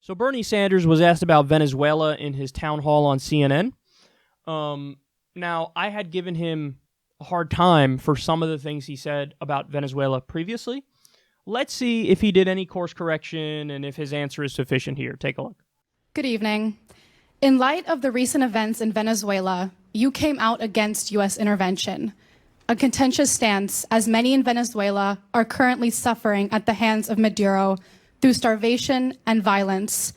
So Bernie Sanders was asked about Venezuela in his town hall on CNN. Now, I had given him a hard time for some of the things he said about Venezuela previously. Let's see if he did any course correction and if his answer is sufficient here. Take a look. Good evening. In light of the recent events in Venezuela, you came out against U.S. intervention, a contentious stance as many in Venezuela are currently suffering at the hands of Maduro through starvation and violence,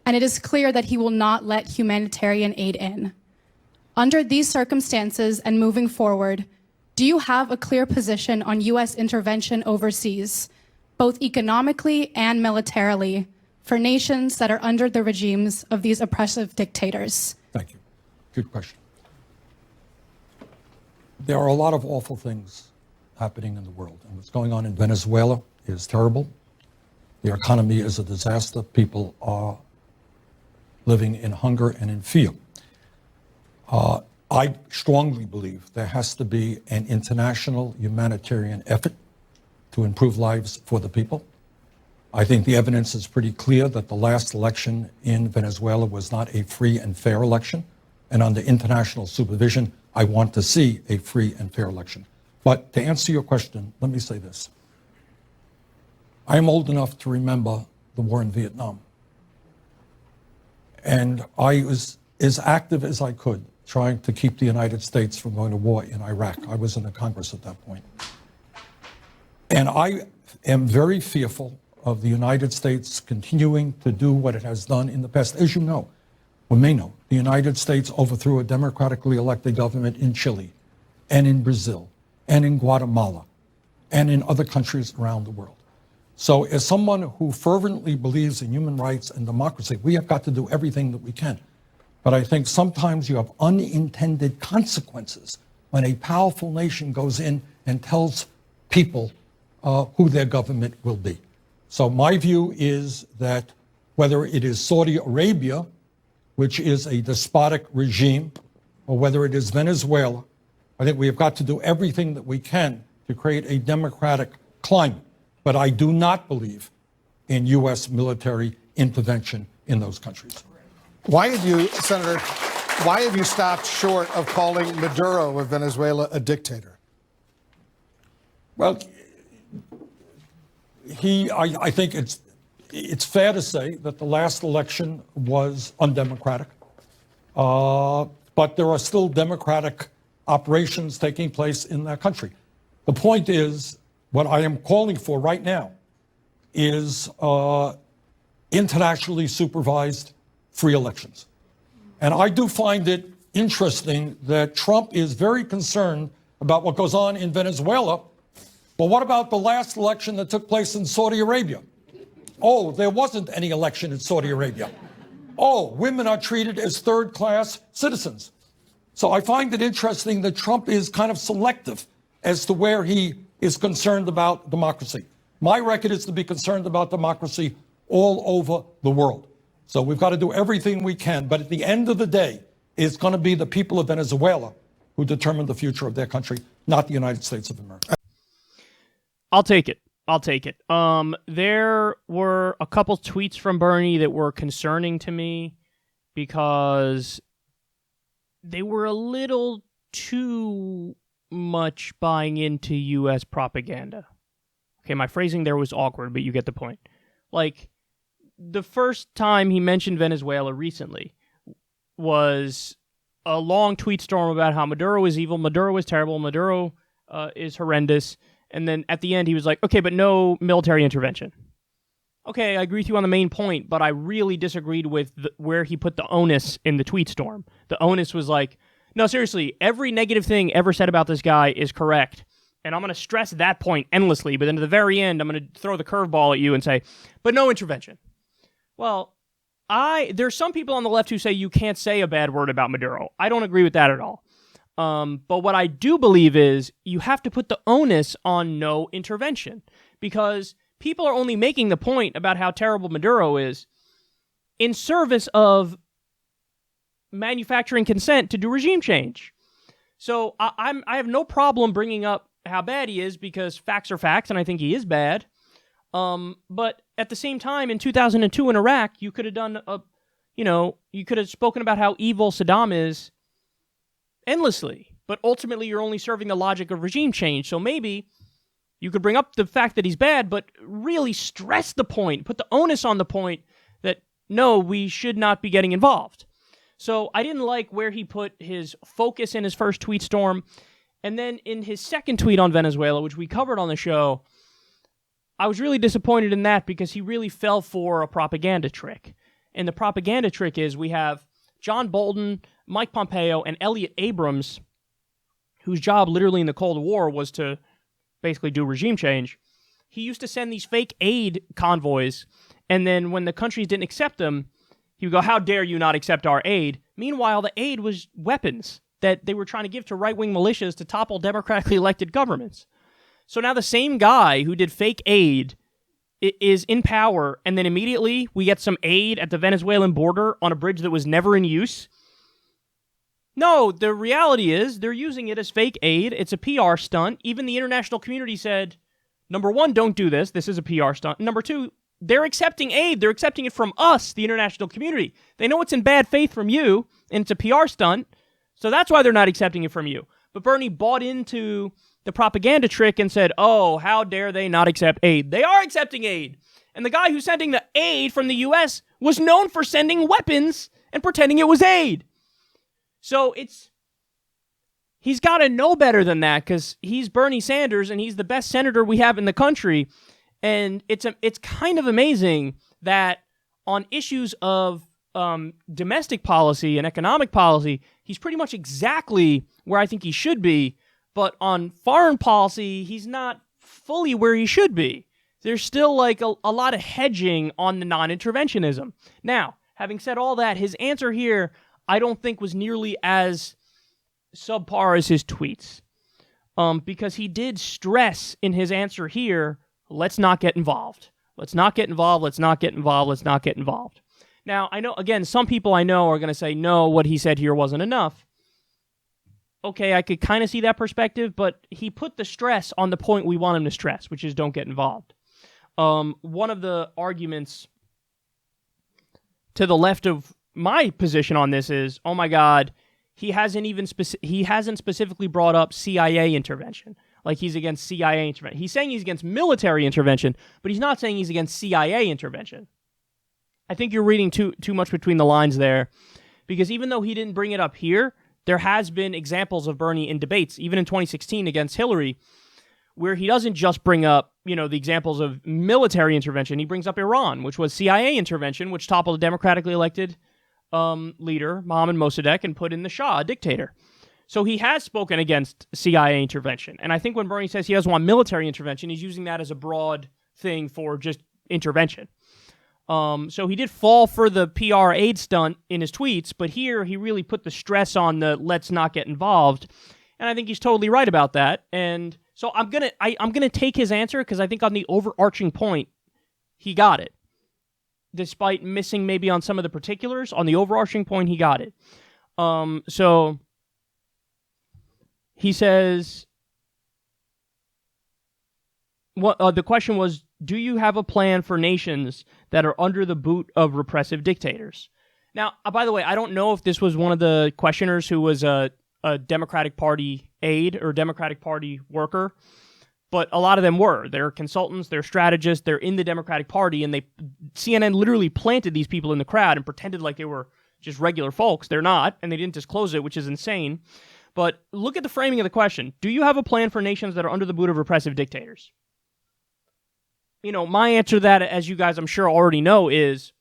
and it is clear that he will not let humanitarian aid in. Under these circumstances and moving forward, do you have a clear position on U.S. intervention overseas, both economically and militarily, for nations that are under the regimes of these oppressive dictators? Thank you. Good question. There are a lot of awful things happening in the world, and what's going on in Venezuela is terrible. The economy is a disaster. People are living in hunger and in fear. I strongly believe there has to be an international humanitarian effort to improve lives for the people. I think the evidence is pretty clear that the last election in Venezuela was not a free and fair election. And under international supervision, I want to see a free and fair election. But to answer your question, let me say this. I am old enough to remember the war in Vietnam. And I was as active as I could trying to keep the United States from going to war in Iraq. I was in the Congress at that point. And I am very fearful of the United States continuing to do what it has done in the past. As you know, or may know, the United States overthrew a democratically elected government in Chile and in Brazil and in Guatemala and in other countries around the world. So as someone who fervently believes in human rights and democracy, we have got to do everything that we can. But I think sometimes you have unintended consequences when a powerful nation goes in and tells people who their government will be. So my view is that whether it is Saudi Arabia, which is a despotic regime, or whether it is Venezuela, I think we have got to do everything that we can to create a democratic climate. But I do not believe in U.S. military intervention in those countries. Why have you, Senator, why have you stopped short of calling Maduro of Venezuela a dictator? Well, I think it's fair to say that the last election was undemocratic, but there are still democratic operations taking place in that country. The point is, what I am calling for right now is internationally supervised free elections. And I do find it interesting that Trump is very concerned about what goes on in Venezuela. But what about the last election that took place in Saudi Arabia? Oh, there wasn't any election in Saudi Arabia. Oh, women are treated as third-class citizens. So I find it interesting that Trump is kind of selective as to where he is concerned about democracy. My record is to be concerned about democracy all over the world. So we've got to do everything we can. But at the end of the day, it's going to be the people of Venezuela who determine the future of their country, not the United States of America. I'll take it. There were a couple tweets from Bernie that were concerning to me because they were a little too much buying into U.S. propaganda. Okay, my phrasing there was awkward, but you get the point. Like, the first time he mentioned Venezuela recently was a long tweet storm about how Maduro is evil, Maduro is terrible, Maduro is horrendous, and then at the end he was like, okay, but no military intervention. Okay, I agree with you on the main point, but I really disagreed with where he put the onus in the tweet storm. The onus was like, no, seriously, every negative thing ever said about this guy is correct. And I'm going to stress that point endlessly, but then at the very end, I'm going to throw the curveball at you and say, but no intervention. Well, there's some people on the left who say you can't say a bad word about Maduro. I don't agree with that at all. But what I do believe is you have to put the onus on no intervention, because people are only making the point about how terrible Maduro is in service of manufacturing consent to do regime change. So I have no problem bringing up how bad he is, because facts are facts, and I think he is bad. But at the same time, in 2002 in Iraq, you could have done you could have spoken about how evil Saddam is endlessly. But ultimately, you're only serving the logic of regime change. So maybe you could bring up the fact that he's bad, but really stress the point, put the onus on the point that, no, we should not be getting involved. So I didn't like where he put his focus in his first tweet storm. And then in his second tweet on Venezuela, which we covered on the show, I was really disappointed in that because he really fell for a propaganda trick. And the propaganda trick is we have John Bolton, Mike Pompeo, and Elliot Abrams, whose job literally in the Cold War was to basically do regime change. He used to send these fake aid convoys, and then when the countries didn't accept them, he would go, how dare you not accept our aid? Meanwhile, the aid was weapons that they were trying to give to right-wing militias to topple democratically elected governments. So now the same guy who did fake aid is in power, and then immediately we get some aid at the Venezuelan border on a bridge that was never in use. No, the reality is they're using it as fake aid. It's a PR stunt. Even the international community said, number one, don't do this. This is a PR stunt. Number two, they're accepting aid. They're accepting it from us, the international community. They know it's in bad faith from you, and it's a PR stunt, so that's why they're not accepting it from you. But Bernie bought into the propaganda trick and said, oh, how dare they not accept aid? They are accepting aid. And the guy who's sending the aid from the U.S. was known for sending weapons and pretending it was aid. So he's got to know better than that because he's Bernie Sanders and he's the best senator we have in the country. And it's kind of amazing that on issues of domestic policy and economic policy, he's pretty much exactly where I think he should be. But on foreign policy, he's not fully where he should be. There's still like a lot of hedging on the non-interventionism. Now, having said all that, his answer here I don't think was nearly as subpar as his tweets. Because he did stress in his answer here, let's not get involved. Let's not get involved, let's not get involved, let's not get involved. Now, I know, again, some people I know are going to say, no, what he said here wasn't enough. Okay, I could kind of see that perspective, but he put the stress on the point we want him to stress, which is don't get involved. One of the arguments to the left of my position on this is, oh my God, he hasn't specifically brought up CIA intervention. Like he's against CIA intervention. He's saying he's against military intervention, but he's not saying he's against CIA intervention. I think you're reading too much between the lines there, because even though he didn't bring it up here, there has been examples of Bernie in debates, even in 2016 against Hillary, where he doesn't just bring up, the examples of military intervention. He brings up Iran, which was CIA intervention, which toppled a democratically elected leader, Mohammad Mossadegh, and put in the Shah, a dictator. So he has spoken against CIA intervention. And I think when Bernie says he doesn't want military intervention, he's using that as a broad thing for just intervention. So he did fall for the PR aid stunt in his tweets, but here he really put the stress on the let's not get involved. And I think he's totally right about that. And so I'm gonna take his answer because I think on the overarching point, he got it. Despite missing maybe on some of the particulars, on the overarching point, he got it. So he says, the question was, do you have a plan for nations that are under the boot of repressive dictators? Now, by the way, I don't know if this was one of the questioners who was a Democratic Party aide or Democratic Party worker, but a lot of them were. They're consultants, they're strategists, they're in the Democratic Party, and CNN literally planted these people in the crowd and pretended like they were just regular folks. They're not, and they didn't disclose it, which is insane. But look at the framing of the question. Do you have a plan for nations that are under the boot of repressive dictators? My answer to that, as you guys I'm sure already know, is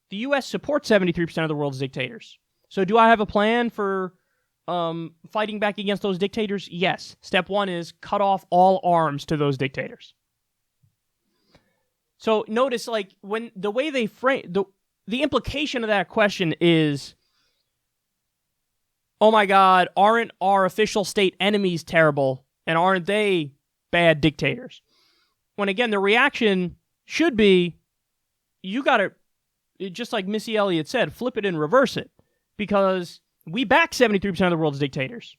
the U.S. supports 73% of the world's dictators. So do I have a plan for fighting back against those dictators? Yes. Step one is cut off all arms to those dictators. So notice, when the way they frame the implication of that question is, oh my God, aren't our official state enemies terrible, and aren't they bad dictators? When again, the reaction should be, you got to, just like Missy Elliott said, flip it and reverse it, because we back 73% of the world's dictators.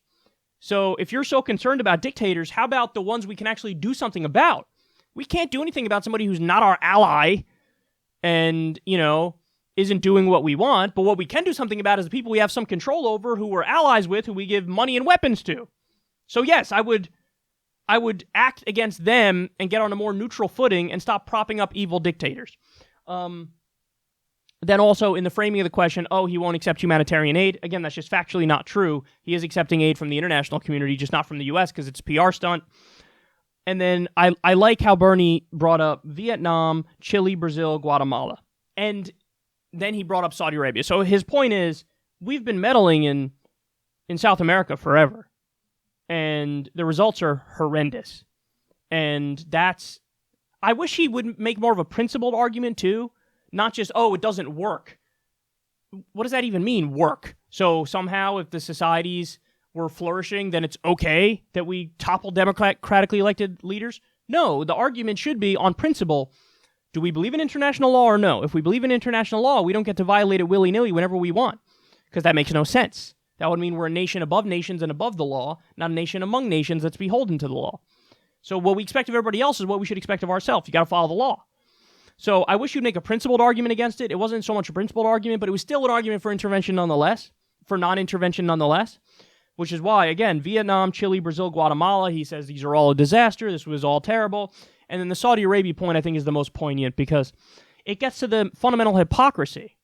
So if you're so concerned about dictators, how about the ones we can actually do something about? We can't do anything about somebody who's not our ally and, isn't doing what we want. But what we can do something about is the people we have some control over, who we're allies with, who we give money and weapons to. So yes, I would act against them and get on a more neutral footing and stop propping up evil dictators. Then also in the framing of the question, he won't accept humanitarian aid. Again, that's just factually not true. He is accepting aid from the international community, just not from the U.S. because it's a PR stunt. And then I like how Bernie brought up Vietnam, Chile, Brazil, Guatemala. And then he brought up Saudi Arabia. So his point is, we've been meddling in South America forever. And the results are horrendous. And I wish he would make more of a principled argument too. Not just, it doesn't work. What does that even mean, work? So somehow if the societies were flourishing, then it's okay that we topple democratically elected leaders? No, the argument should be on principle. Do we believe in international law or no? If we believe in international law, we don't get to violate it willy-nilly whenever we want, because that makes no sense. That would mean we're a nation above nations and above the law, not a nation among nations that's beholden to the law. So what we expect of everybody else is what we should expect of ourselves. You got to follow the law. So I wish you'd make a principled argument against it. It wasn't so much a principled argument, but it was still an argument for intervention nonetheless, for non-intervention nonetheless. Which is why, again, Vietnam, Chile, Brazil, Guatemala, he says these are all a disaster, this was all terrible. And then the Saudi Arabia point, I think, is the most poignant because it gets to the fundamental hypocrisy.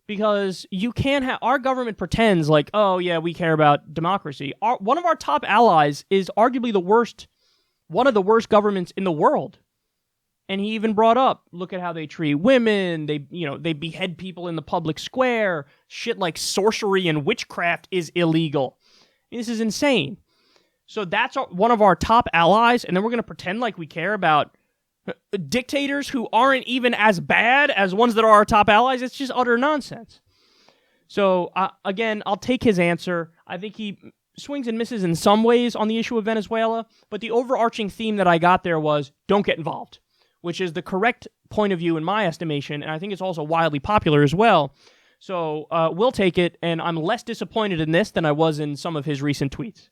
Because you can't have, our government pretends like, we care about democracy. One of our top allies is arguably one of the worst governments in the world. And he even brought up, look at how they treat women, they behead people in the public square, shit like sorcery and witchcraft is illegal. This is insane. So that's one of our top allies, and then we're going to pretend like we care about dictators who aren't even as bad as ones that are our top allies. It's just utter nonsense. So, again, I'll take his answer. I think he swings and misses in some ways on the issue of Venezuela, but the overarching theme that I got there was, don't get involved, which is the correct point of view in my estimation, and I think it's also wildly popular as well. So we'll take it, and I'm less disappointed in this than I was in some of his recent tweets.